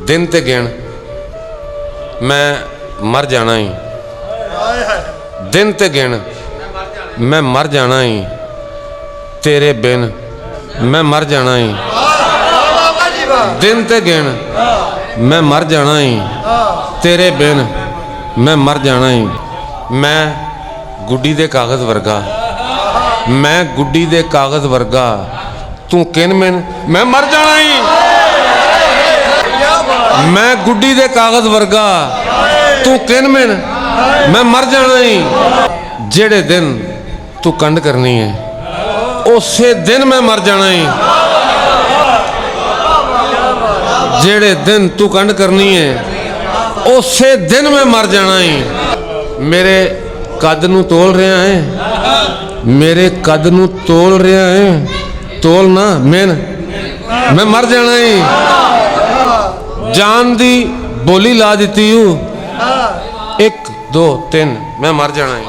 दिन ते गिण मैं मर जाना ही, दिन ते गिण मैं मर जाना ही, तेरे बिन मैं मर जाना ही, दिन ते गिण मैं मर जाना ही, तेरे बिन मैं मर जाना ही। मैं गुड्डी दे कागज़ वर्गा, मैं गुड्डी दे कागज़ वर्गा, तू किन मिन मैं मर जाना ही। मैं गुड्डी दे कागज़ वर्गा, तू किन मिन मैं मर जाना ही। जेड़े दिन तू कंड करनी है उसे दिन मैं मर जाना ही। जेड़े दिन तू कंड करनी है उसे दिन मैं मर जाना ही। मेरे कद नू तोल रहा है, मेरे कद नू तोल रहा है, तोल ना मिन मैं मर जाना ही। जान दी बोली ला दी हूँ, 1 2 3 मैं मर जाना ही।